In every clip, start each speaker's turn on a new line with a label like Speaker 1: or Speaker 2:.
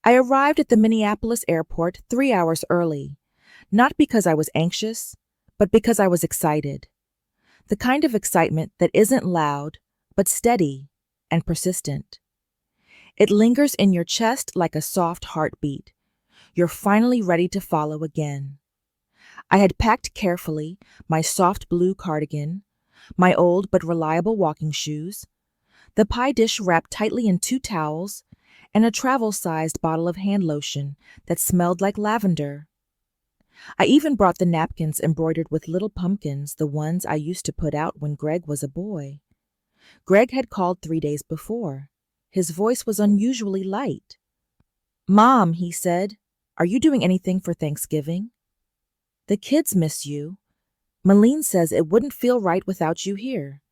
Speaker 1: I arrived at the Minneapolis airport 3 hours early, not because I was anxious, but because I was excited. The kind of excitement that isn't loud, but steady and persistent. It lingers in your chest like a soft heartbeat. You're finally ready to follow again. I had packed carefully my soft blue cardigan, my old but reliable walking shoes, the pie dish wrapped tightly in 2 towels, and a travel-sized bottle of hand lotion that smelled like lavender. I even brought the napkins embroidered with little pumpkins, the ones I used to put out when Greg was a boy. Greg had called 3 days before. His voice was unusually light. "Mom," he said, "are you doing anything for Thanksgiving? The kids miss you. Malene says it wouldn't feel right without you here."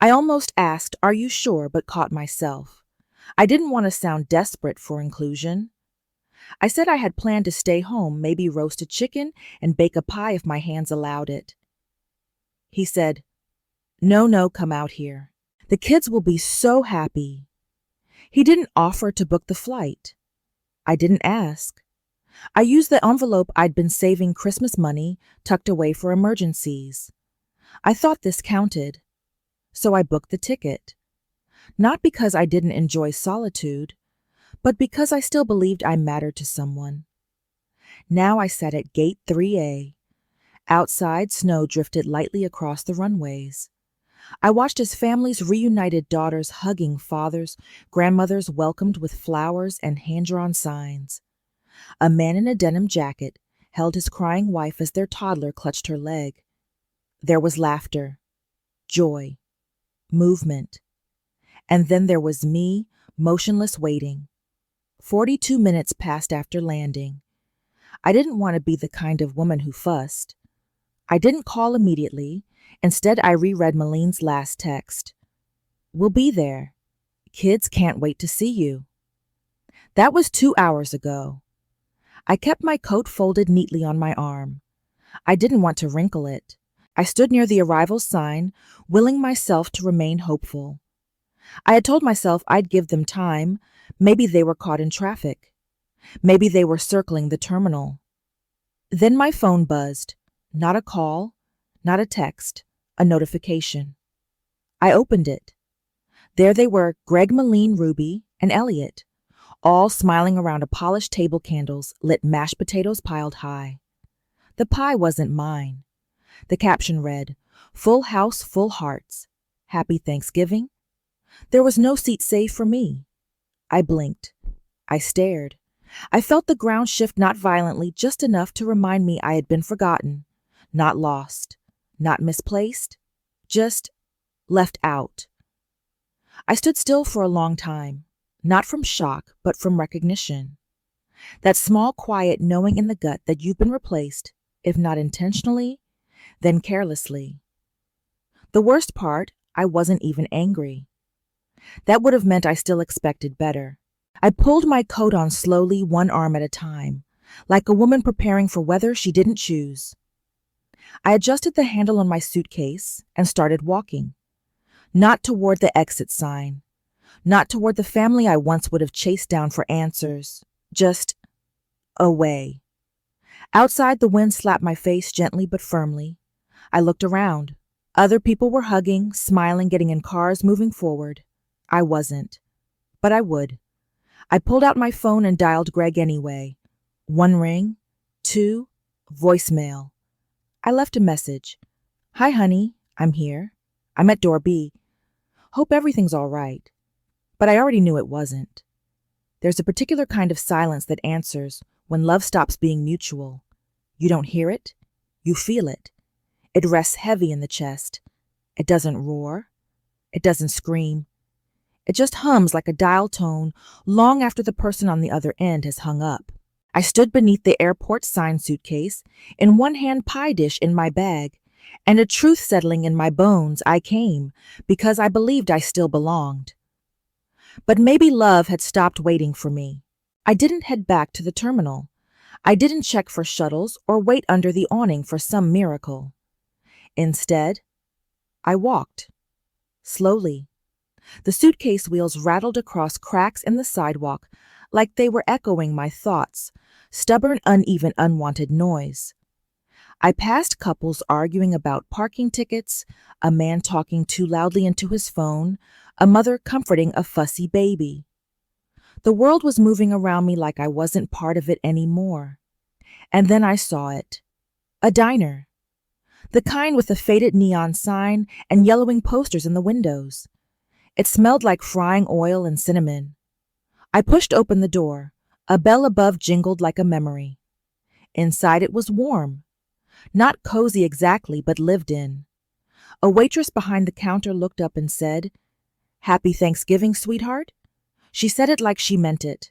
Speaker 1: I almost asked, "Are you sure?" but caught myself. I didn't want to sound desperate for inclusion. I said I had planned to stay home, maybe roast a chicken and bake a pie if my hands allowed it. He said, No, come out here. The kids will be so happy." He didn't offer to book the flight. I didn't ask. I used the envelope I'd been saving Christmas money tucked away for emergencies. I thought this counted. So I booked the ticket. Not because I didn't enjoy solitude, but because I still believed I mattered to someone. Now I sat at gate 3A. Outside, snow drifted lightly across the runways. I watched as families reunited, daughters hugging fathers, grandmothers welcomed with flowers and hand-drawn signs. A man in a denim jacket held his crying wife as their toddler clutched her leg. There was laughter, joy, movement. And then there was me, motionless, waiting. 42 minutes passed after landing. I didn't want to be the kind of woman who fussed. I didn't call immediately. Instead, I reread Malene's last text. "We'll be there. Kids can't wait to see you." That was 2 hours ago. I kept my coat folded neatly on my arm. I didn't want to wrinkle it. I stood near the arrival sign, willing myself to remain hopeful. I had told myself I'd give them time. Maybe they were caught in traffic. Maybe they were circling the terminal. Then my phone buzzed. Not a call, not a text, a notification. I opened it. There they were, Greg, Malene, Ruby, and Elliot, all smiling around a polished table, candles, lit mashed potatoes piled high. The pie wasn't mine. The caption read, "Full house, full hearts. Happy Thanksgiving." There was no seat saved for me. I blinked. I stared. I felt the ground shift, not violently, just enough to remind me I had been forgotten, not lost, not misplaced, just left out. I stood still for a long time, not from shock, but from recognition. That small, quiet knowing in the gut that you've been replaced, if not intentionally, then carelessly. The worst part, I wasn't even angry. That would have meant I still expected better. I pulled my coat on slowly, one arm at a time, like a woman preparing for weather she didn't choose. I adjusted the handle on my suitcase and started walking. Not toward the exit sign. Not toward the family I once would have chased down for answers. Just away. Outside, the wind slapped my face gently but firmly. I looked around. Other people were hugging, smiling, getting in cars, moving forward. I wasn't. But I would. I pulled out my phone and dialed Greg anyway. 1 ring, 2, voicemail. I left a message. "Hi, honey. I'm here. I'm at door B. Hope everything's all right." But I already knew it wasn't. There's a particular kind of silence that answers when love stops being mutual. You don't hear it. You feel it. It rests heavy in the chest. It doesn't roar. It doesn't scream. It just hums like a dial tone long after the person on the other end has hung up. I stood beneath the airport sign suitcase, in one hand pie dish in my bag, and a truth settling in my bones. I came because I believed I still belonged. But maybe love had stopped waiting for me. I didn't head back to the terminal. I didn't check for shuttles or wait under the awning for some miracle. Instead, I walked. Slowly. The suitcase wheels rattled across cracks in the sidewalk, like they were echoing my thoughts, stubborn, uneven, unwanted noise. I passed couples arguing about parking tickets, a man talking too loudly into his phone, a mother comforting a fussy baby. The world was moving around me like I wasn't part of it anymore. And then I saw it. A diner. The kind with a faded neon sign and yellowing posters in the windows. It smelled like frying oil and cinnamon. I pushed open the door. A bell above jingled like a memory. Inside it was warm. Not cozy exactly, but lived in. A waitress behind the counter looked up and said, "Happy Thanksgiving, sweetheart?" She said it like she meant it.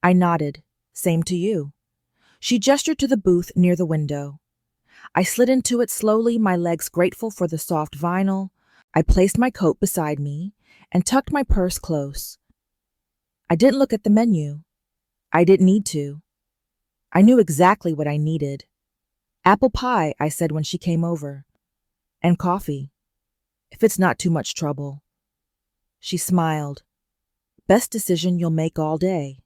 Speaker 1: I nodded. Same to you. She gestured to the booth near the window. I slid into it slowly, my legs grateful for the soft vinyl. I placed my coat beside me and tucked my purse close. I didn't look at the menu. I didn't need to. I knew exactly what I needed. "Apple pie," I said when she came over. "And coffee, if it's not too much trouble." She smiled. "Best decision you'll make all day."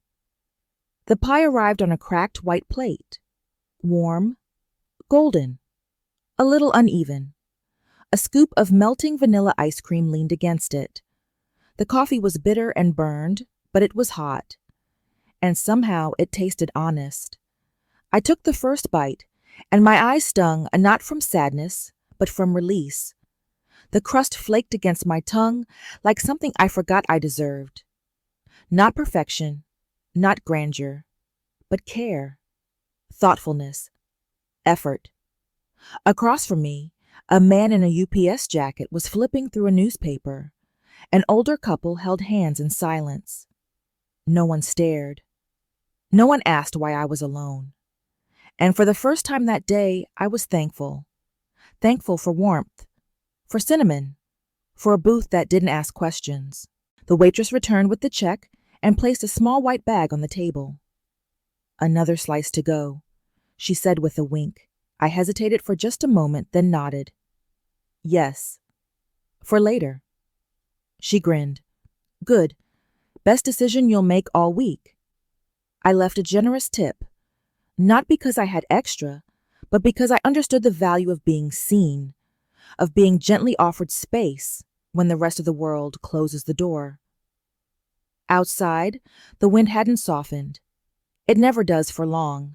Speaker 1: The pie arrived on a cracked white plate. Warm, golden, a little uneven. A scoop of melting vanilla ice cream leaned against it. The coffee was bitter and burned, but it was hot. And somehow it tasted honest. I took the first bite, and my eyes stung, not from sadness, but from release. The crust flaked against my tongue like something I forgot I deserved. Not perfection, not grandeur, but care, thoughtfulness, effort. Across from me, a man in a UPS jacket was flipping through a newspaper. An older couple held hands in silence. No one stared. No one asked why I was alone. And for the first time that day, I was thankful. Thankful for warmth, for cinnamon, for a booth that didn't ask questions. The waitress returned with the check and placed a small white bag on the table. "Another slice to go," she said with a wink. I hesitated for just a moment, then nodded. "Yes. For later." She grinned. "Good. Best decision you'll make all week." I left a generous tip. Not because I had extra, but because I understood the value of being seen, of being gently offered space when the rest of the world closes the door. Outside, the wind hadn't softened. It never does for long.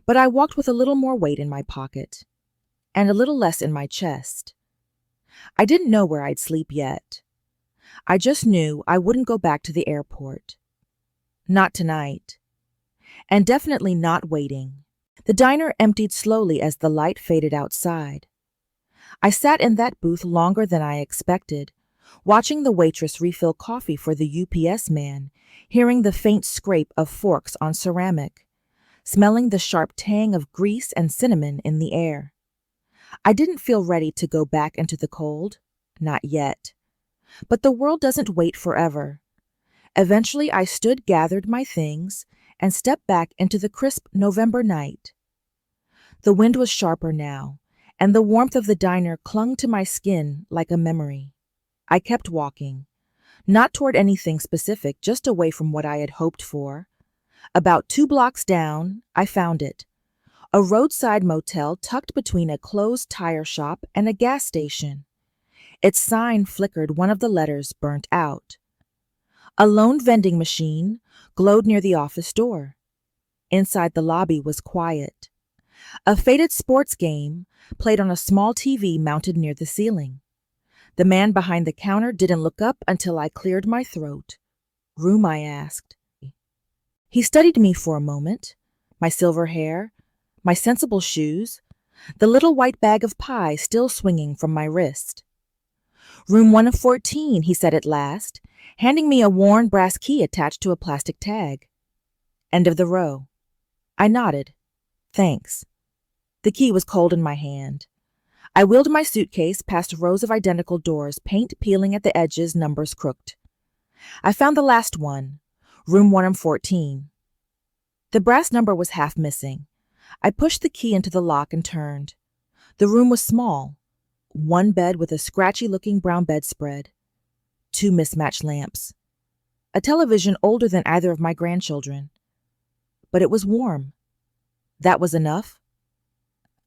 Speaker 1: But I walked with a little more weight in my pocket, and a little less in my chest. I didn't know where I'd sleep yet. I just knew I wouldn't go back to the airport. Not tonight. And definitely not waiting. The diner emptied slowly as the light faded outside. I sat in that booth longer than I expected, watching the waitress refill coffee for the UPS man, hearing the faint scrape of forks on ceramic, smelling the sharp tang of grease and cinnamon in the air. I didn't feel ready to go back into the cold, not yet. But the world doesn't wait forever. Eventually I stood, gathered my things, and stepped back into the crisp November night. The wind was sharper now, and the warmth of the diner clung to my skin like a memory. I kept walking, not toward anything specific, just away from what I had hoped for. About 2 blocks down, I found it. A roadside motel tucked between a closed tire shop and a gas station. Its sign flickered, one of the letters burnt out. A lone vending machine glowed near the office door. Inside the lobby was quiet. A faded sports game played on a small TV mounted near the ceiling. The man behind the counter didn't look up until I cleared my throat. "Room?" I asked. He studied me for a moment, my silver hair, my sensible shoes, the little white bag of pie still swinging from my wrist. "Room 114, he said at last, handing me a worn brass key attached to a plastic tag. "End of the row." I nodded. "Thanks." The key was cold in my hand. I wheeled my suitcase past rows of identical doors, paint peeling at the edges, numbers crooked. I found the last one, room 114. The brass number was half missing. I pushed the key into the lock and turned. The room was small. One bed with a scratchy-looking brown bedspread. 2 mismatched lamps. a television older than either of my grandchildren. But it was warm. That was enough.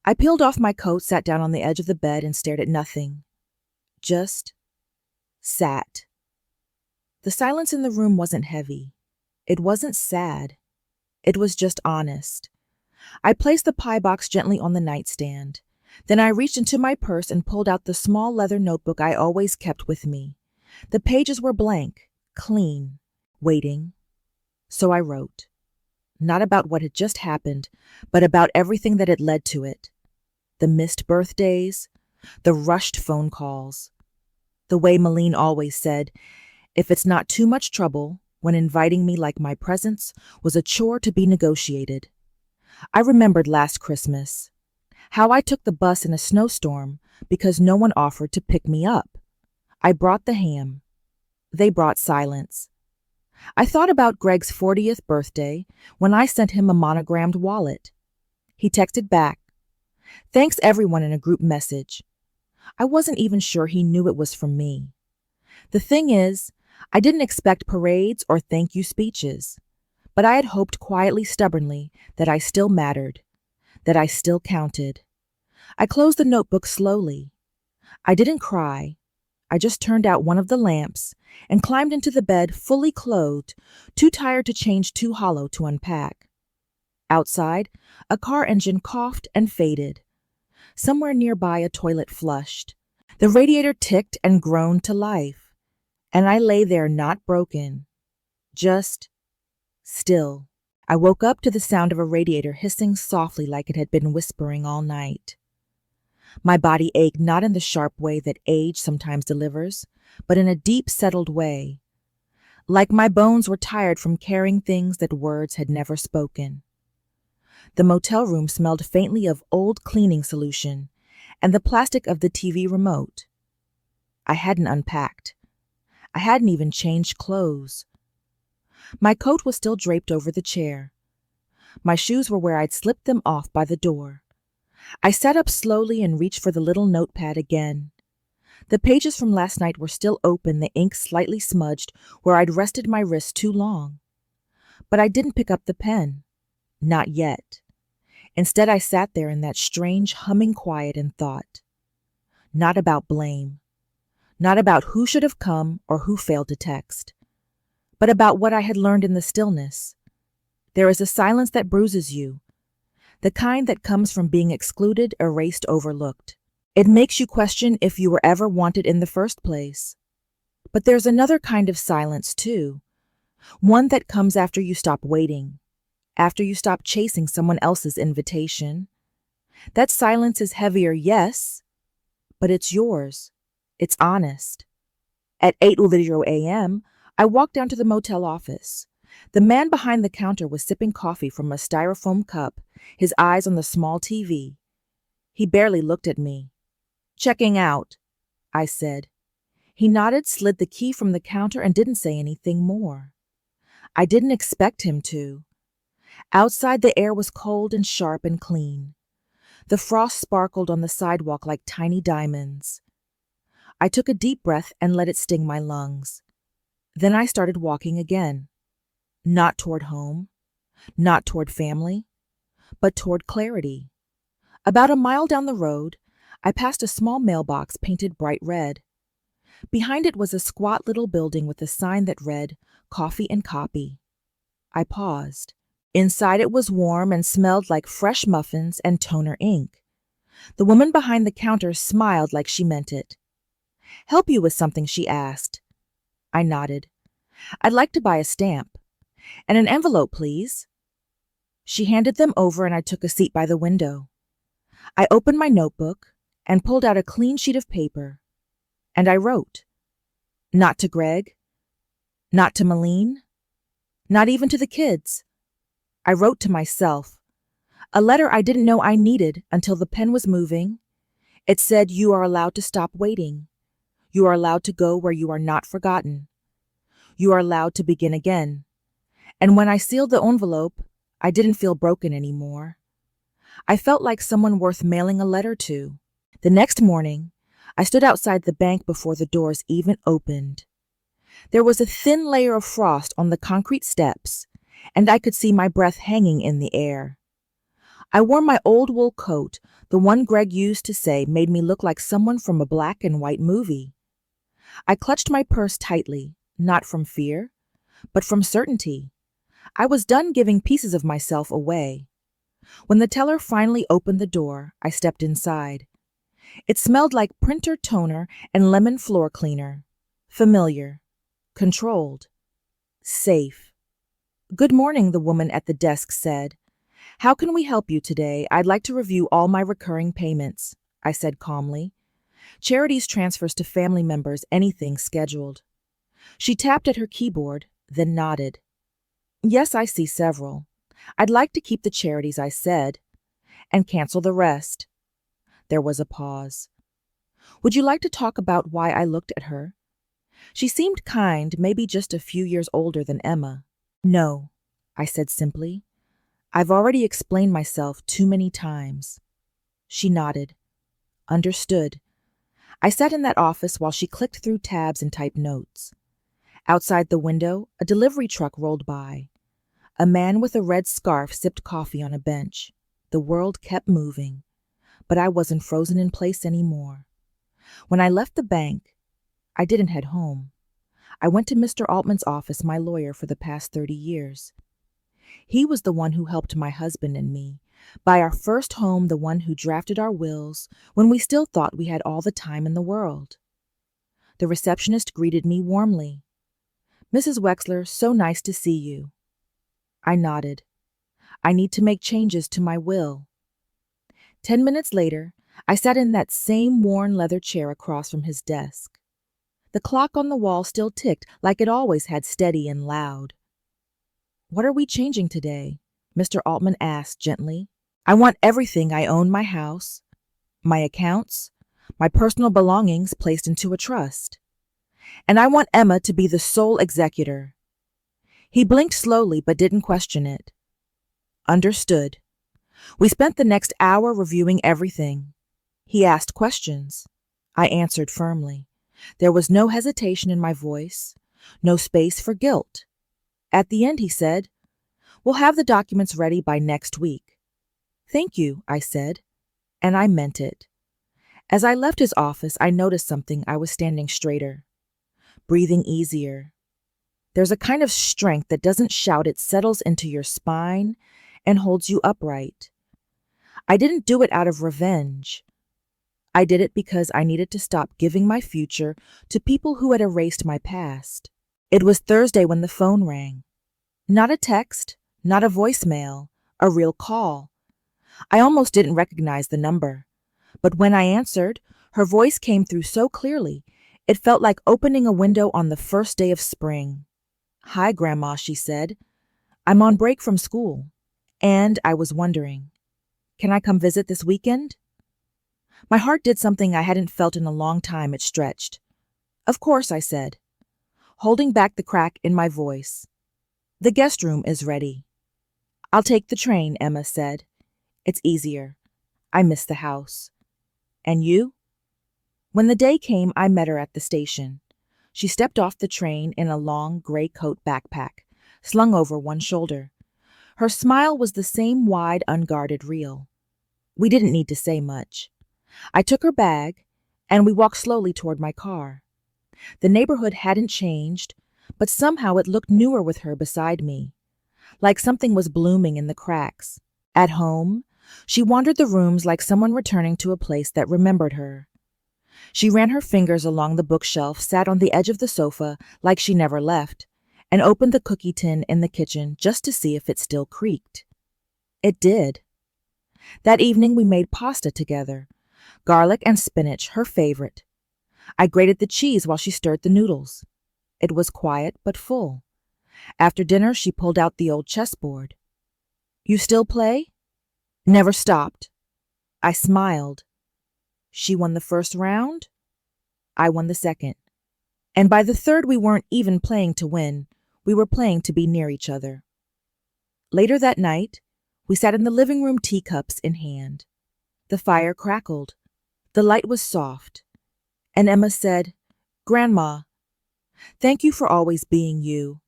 Speaker 1: I peeled off my coat, sat down on the edge of the bed, and stared at nothing. Just sat. The silence in the room wasn't heavy. It wasn't sad. It was just honest. I placed the pie box gently on the nightstand. Then I reached into my purse and pulled out the small leather notebook I always kept with me. The pages were blank, clean, waiting. So I wrote. Not about what had just happened, but about everything that had led to it. The missed birthdays, the rushed phone calls. The way Malene always said, if it's not too much trouble, when inviting me like my presence was a chore to be negotiated. I remembered last Christmas, how I took the bus in a snowstorm because no one offered to pick me up. I brought the ham. They brought silence. I thought about Greg's 40th birthday when I sent him a monogrammed wallet. He texted back, "Thanks everyone," in a group message. I wasn't even sure he knew it was from me. The thing is, I didn't expect parades or thank you speeches, but I had hoped quietly, stubbornly, that I still mattered, that I still counted. I closed the notebook slowly. I didn't cry. I just turned out one of the lamps and climbed into the bed fully clothed, too tired to change, too hollow to unpack. Outside, a car engine coughed and faded. Somewhere nearby, a toilet flushed. The radiator ticked and groaned to life. And I lay there, not broken, just still. I woke up to the sound of a radiator hissing softly like it had been whispering all night. My body ached, not in the sharp way that age sometimes delivers, but in a deep, settled way, like my bones were tired from carrying things that words had never spoken. The motel room smelled faintly of old cleaning solution and the plastic of the TV remote. I hadn't unpacked. I hadn't even changed clothes. My coat was still draped over the chair. My shoes were where I'd slipped them off by the door. I sat up slowly and reached for the little notepad again. The pages from last night were still open, the ink slightly smudged where I'd rested my wrist too long. But I didn't pick up the pen. Not yet. Instead, I sat there in that strange, humming quiet and thought. Not about blame. Not about who should have come or who failed to text, but about what I had learned in the stillness. There is a silence that bruises you, the kind that comes from being excluded, erased, overlooked. It makes you question if you were ever wanted in the first place. But there's another kind of silence, too, one that comes after you stop waiting, after you stop chasing someone else's invitation. That silence is heavier, yes, but it's yours. It's honest. At 8:00 a.m., I walked down to the motel office. The man behind the counter was sipping coffee from a styrofoam cup, his eyes on the small TV. He barely looked at me. "Checking out," I said. He nodded, slid the key from the counter, and didn't say anything more. I didn't expect him to. Outside, the air was cold and sharp and clean. The frost sparkled on the sidewalk like tiny diamonds. I took a deep breath and let it sting my lungs. Then I started walking again. Not toward home, not toward family, but toward clarity. About a mile down the road, I passed a small mailbox painted bright red. Behind it was a squat little building with a sign that read, "Coffee and Copy." I paused. Inside it was warm and smelled like fresh muffins and toner ink. The woman behind the counter smiled like she meant it. "Help you with something?" she asked. I nodded. "I'd like to buy a stamp. And an envelope, please." She handed them over and I took a seat by the window. I opened my notebook and pulled out a clean sheet of paper. And I wrote. Not to Greg. Not to Malene. Not even to the kids. I wrote to myself. A letter I didn't know I needed until the pen was moving. It said, "You are allowed to stop waiting. You are allowed to go where you are not forgotten. You are allowed to begin again." And when I sealed the envelope, I didn't feel broken anymore. I felt like someone worth mailing a letter to. The next morning, I stood outside the bank before the doors even opened. There was a thin layer of frost on the concrete steps, and I could see my breath hanging in the air. I wore my old wool coat, the one Greg used to say made me look like someone from a black and white movie. I clutched my purse tightly, not from fear, but from certainty. I was done giving pieces of myself away. When the teller finally opened the door, I stepped inside. It smelled like printer toner and lemon floor cleaner. Familiar. Controlled. Safe. "Good morning," the woman at the desk said. "How can we help you today? I'd like to review all my recurring payments," I said calmly. Charities, transfers to family members, anything scheduled. She tapped at her keyboard, then nodded. "Yes, I see several. I'd like to keep the charities," I said, "and cancel the rest." There was a pause. "Would you like to talk about why?" I looked at her. She seemed kind, maybe just a few years older than Emma. "No," I said simply. "I've already explained myself too many times." She nodded. Understood. I sat in that office while she clicked through tabs and typed notes. Outside the window, a delivery truck rolled by. A man with a red scarf sipped coffee on a bench. The world kept moving, but I wasn't frozen in place anymore. When I left the bank, I didn't head home. I went to Mr. Altman's office, my lawyer for the past 30 years. He was the one who helped my husband and me buy our first home, the one who drafted our wills when we still thought we had all the time in the world. The receptionist greeted me warmly. "Mrs. Wexler, so nice to see you." I nodded. "I need to make changes to my will." 10 minutes later, I sat in that same worn leather chair across from his desk. The clock on the wall still ticked like it always had, steady and loud. "What are we changing today?" Mr. Altman asked gently. "I want everything I own, my house, my accounts, my personal belongings placed into a trust. And I want Emma to be the sole executor." He blinked slowly but didn't question it. Understood. We spent the next hour reviewing everything. He asked questions. I answered firmly. There was no hesitation in my voice, no space for guilt. At the end, he said, "We'll have the documents ready by next week." "Thank you," I said, and I meant it. As I left his office, I noticed something. I was standing straighter, breathing easier. There's a kind of strength that doesn't shout, it settles into your spine and holds you upright. I didn't do it out of revenge. I did it because I needed to stop giving my future to people who had erased my past. It was Thursday when the phone rang. Not a text, not a voicemail, a real call. I almost didn't recognize the number. But when I answered, her voice came through so clearly, it felt like opening a window on the first day of spring. "Hi, Grandma," she said. "I'm on break from school, and I was wondering, can I come visit this weekend?" My heart did something I hadn't felt in a long time. It stretched. "Of course," I said, holding back the crack in my voice. "The guest room is ready." "I'll take the train," Emma said. "It's easier. I miss the house." "And you?" When the day came, I met her at the station. She stepped off the train in a long gray coat backpack, slung over one shoulder. Her smile was the same wide, unguarded reel. We didn't need to say much. I took her bag, and we walked slowly toward my car. The neighborhood hadn't changed, but somehow it looked newer with her beside me, like something was blooming in the cracks. At home, she wandered the rooms like someone returning to a place that remembered her. She ran her fingers along the bookshelf, sat on the edge of the sofa like she never left, and opened the cookie tin in the kitchen just to see if it still creaked. It did. That evening we made pasta together, garlic and spinach, her favorite. I grated the cheese while she stirred the noodles. It was quiet but full. After dinner, she pulled out the old chessboard. "You still play?" "Never stopped." I smiled. She won the first round. I won the second. And by the third, we weren't even playing to win. We were playing to be near each other. Later that night, we sat in the living room, teacups in hand. The fire crackled. The light was soft. And Emma said, "Grandma, Thank you for always being you.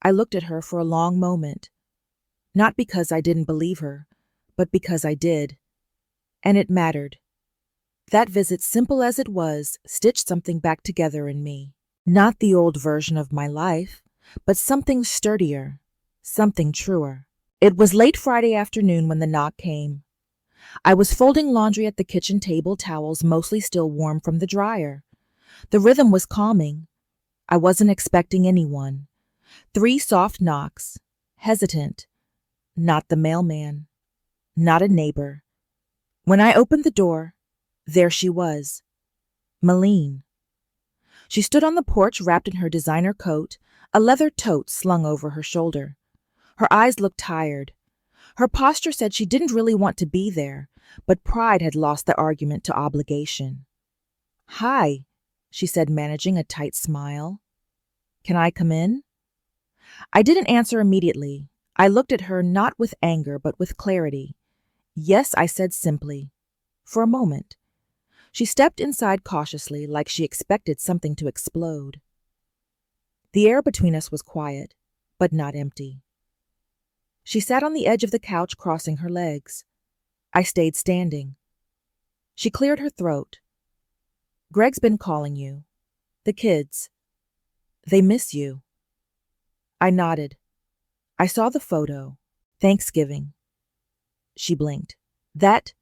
Speaker 1: I looked at her for a long moment, not because I didn't believe her, but because I did. And it mattered. That visit, simple as it was, stitched something back together in me. Not the old version of my life, but something sturdier, something truer. It was late Friday afternoon when the knock came. I was folding laundry at the kitchen table, towels mostly still warm from the dryer. The rhythm was calming. I wasn't expecting anyone. 3 soft knocks, hesitant. Not the mailman, not a neighbor. When I opened the door, there she was, Malene. She stood on the porch wrapped in her designer coat, a leather tote slung over her shoulder. Her eyes looked tired. Her posture said she didn't really want to be there, but pride had lost the argument to obligation. "Hi," she said, managing a tight smile. "Can I come in?" I didn't answer immediately. I looked at her not with anger but with clarity. "Yes," I said simply. For a moment. She stepped inside cautiously, like she expected something to explode. The air between us was quiet, but not empty. She sat on the edge of the couch, crossing her legs. I stayed standing. She cleared her throat. "Greg's been calling you. The kids. They miss you." I nodded. I saw the photo. Thanksgiving. She blinked. That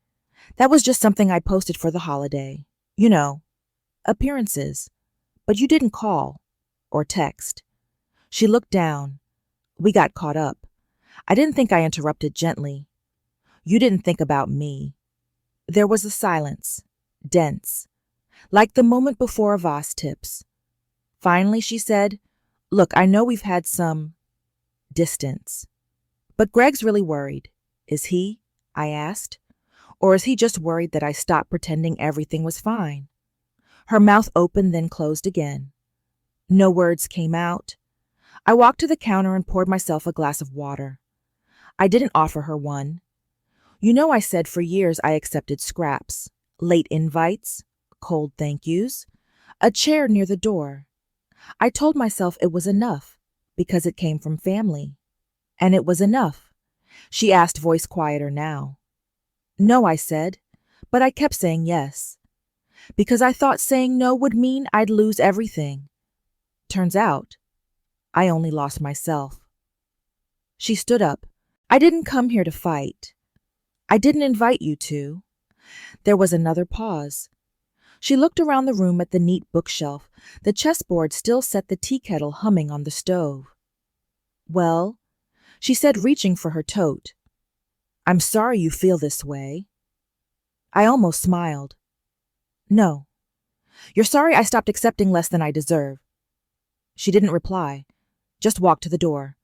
Speaker 1: was just something I posted for the holiday. You know, appearances. But you didn't call or text." She looked down. We got caught up. I didn't think I interrupted gently. "You didn't think about me." There was a silence, dense, like the moment before a vase tips. Finally, she said, "Look, I know we've had some distance, but Greg's really worried. Is he?" I asked. "Or is he just worried that I stopped pretending everything was fine?" Her mouth opened, then closed again. No words came out. I walked to the counter and poured myself a glass of water. I didn't offer her one. You know, I said for years I accepted scraps, late invites, cold thank yous, a chair near the door. I told myself it was enough because it came from family. And it was enough. She asked, voice quieter now. "No," I said, but I kept saying yes, because I thought saying no would mean I'd lose everything. Turns out, I only lost myself. She stood up. "I didn't come here to fight. I didn't invite you to." There was another pause. She looked around the room at the neat bookshelf, the chessboard still set, the tea kettle humming on the stove. "Well," she said, reaching for her tote, "I'm sorry you feel this way." I almost smiled. "No. You're sorry I stopped accepting less than I deserve." She didn't reply, just walked to the door.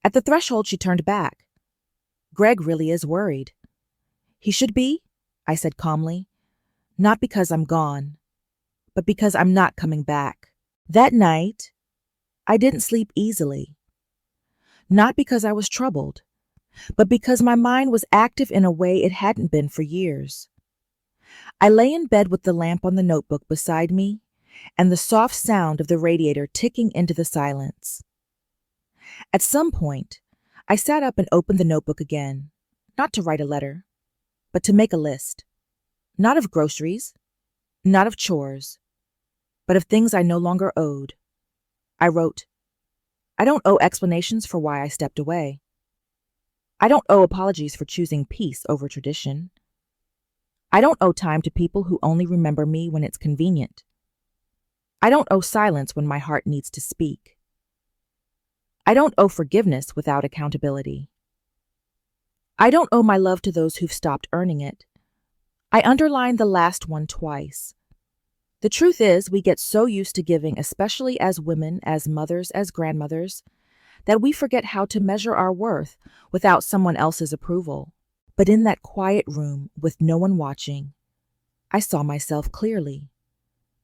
Speaker 1: At the threshold, she turned back. "Greg really is worried." "He should be," I said calmly. "Not because I'm gone, but because I'm not coming back." That night, I didn't sleep easily. Not because I was troubled, but because my mind was active in a way it hadn't been for years. I lay in bed with the lamp on the notebook beside me and the soft sound of the radiator ticking into the silence. At some point, I sat up and opened the notebook again, not to write a letter, but to make a list. Not of groceries, not of chores, but of things I no longer owed. I wrote, "I don't owe explanations for why I stepped away. I don't owe apologies for choosing peace over tradition. I don't owe time to people who only remember me when it's convenient. I don't owe silence when my heart needs to speak. I don't owe forgiveness without accountability. I don't owe my love to those who've stopped earning it." I underlined the last one twice. The truth is, we get so used to giving, especially as women, as mothers, as grandmothers, that we forget how to measure our worth without someone else's approval. But in that quiet room, with no one watching, I saw myself clearly.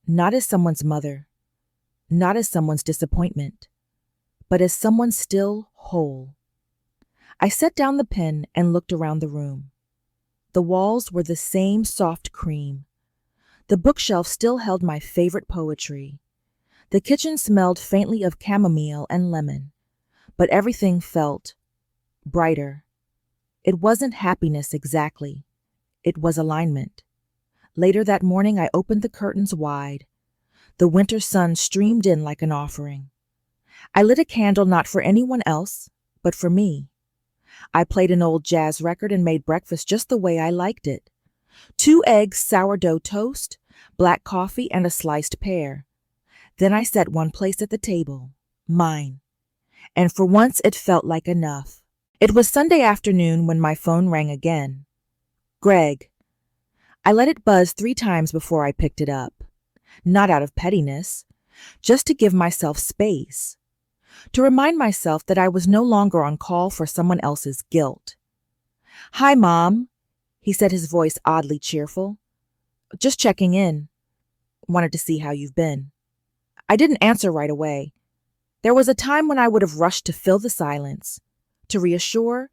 Speaker 1: Not as someone's mother, not as someone's disappointment, but as someone still whole. I set down the pen and looked around the room. The walls were the same soft cream. The bookshelf still held my favorite poetry. The kitchen smelled faintly of chamomile and lemon, but everything felt brighter. It wasn't happiness exactly. It was alignment. Later that morning, I opened the curtains wide. The winter sun streamed in like an offering. I lit a candle not for anyone else, but for me. I played an old jazz record and made breakfast just the way I liked it. 2 eggs, sourdough toast, black coffee, and a sliced pear. Then I set one place at the table, mine. And for once it felt like enough. It was Sunday afternoon when my phone rang again. Greg. I let it buzz 3 times before I picked it up. Not out of pettiness, just to give myself space. To remind myself that I was no longer on call for someone else's guilt. Hi, Mom, he said, his voice oddly cheerful. Just checking in. Wanted to see how you've been. I didn't answer right away. There was a time when I would have rushed to fill the silence, to reassure,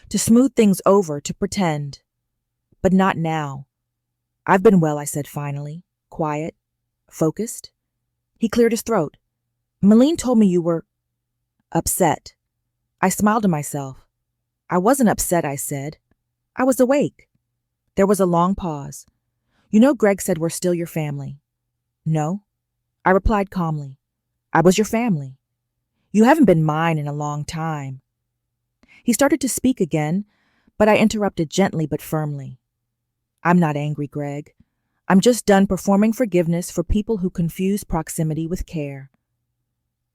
Speaker 1: to smooth things over, to pretend. But not now. I've been well, I said finally, quiet, focused. He cleared his throat. Malene told me you were upset. I smiled to myself. I wasn't upset, I said. I was awake. There was a long pause. You know, Greg said we're still your family. No, I replied calmly. I was your family. You haven't been mine in a long time. He started to speak again, but I interrupted gently but firmly. I'm not angry, Greg. I'm just done performing forgiveness for people who confuse proximity with care.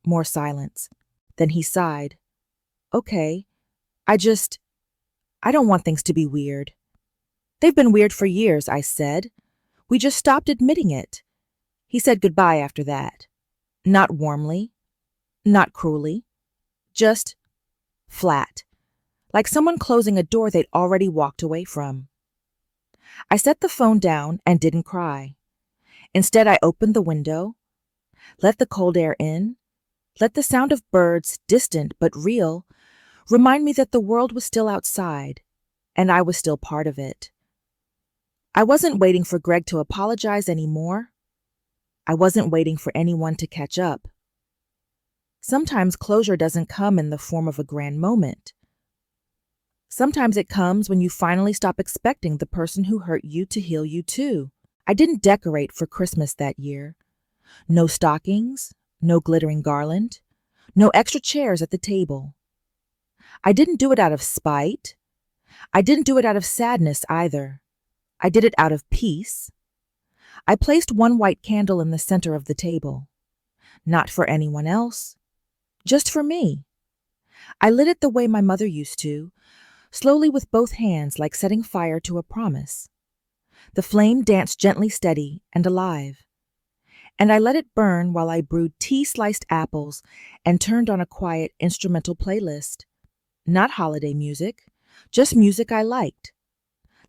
Speaker 1: More silence. Then he sighed. Okay, I don't want things to be weird. They've been weird for years, I said. We just stopped admitting it. He said goodbye after that. Not warmly, not cruelly, just flat, like someone closing a door they'd already walked away from. I set the phone down and didn't cry. Instead, I opened the window, let the cold air in, let the sound of birds, distant but real, remind me that the world was still outside, and I was still part of it. I wasn't waiting for Greg to apologize anymore. I wasn't waiting for anyone to catch up. Sometimes closure doesn't come in the form of a grand moment. Sometimes it comes when you finally stop expecting the person who hurt you to heal you too. I didn't decorate for Christmas that year. No stockings, no glittering garland, no extra chairs at the table. I didn't do it out of spite. I didn't do it out of sadness either. I did it out of peace. I placed one white candle in the center of the table. Not for anyone else, just for me. I lit it the way my mother used to, slowly with both hands like setting fire to a promise. The flame danced gently steady and alive. And I let it burn while I brewed tea-sliced apples and turned on a quiet instrumental playlist. Not holiday music, just music I liked.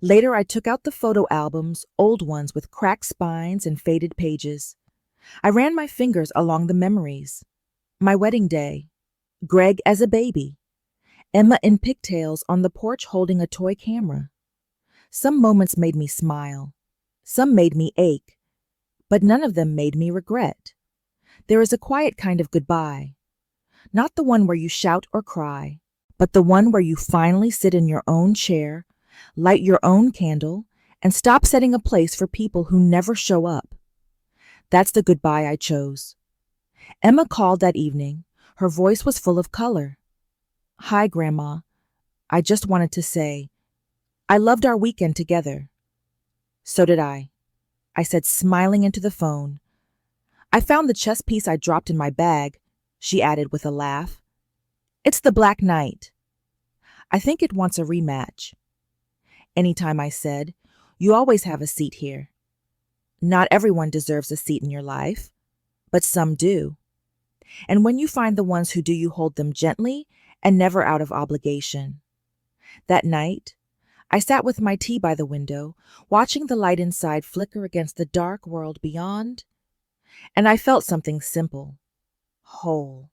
Speaker 1: Later, I took out the photo albums, old ones with cracked spines and faded pages. I ran my fingers along the memories. My wedding day, Greg as a baby, Emma in pigtails on the porch holding a toy camera. Some moments made me smile. Some made me ache. But none of them made me regret. There is a quiet kind of goodbye. Not the one where you shout or cry, but the one where you finally sit in your own chair, light your own candle, and stop setting a place for people who never show up. That's the goodbye I chose. Emma called that evening. Her voice was full of color. Hi, Grandma. I just wanted to say, I loved our weekend together. So did I said, smiling into the phone. I found the chess piece I dropped in my bag, she added with a laugh. It's the Black Knight. I think it wants a rematch. Anytime, I said, you always have a seat here. Not everyone deserves a seat in your life, but some do. And when you find the ones who do, you hold them gently and never out of obligation. That night, I sat with my tea by the window, watching the light inside flicker against the dark world beyond, and I felt something simple, whole.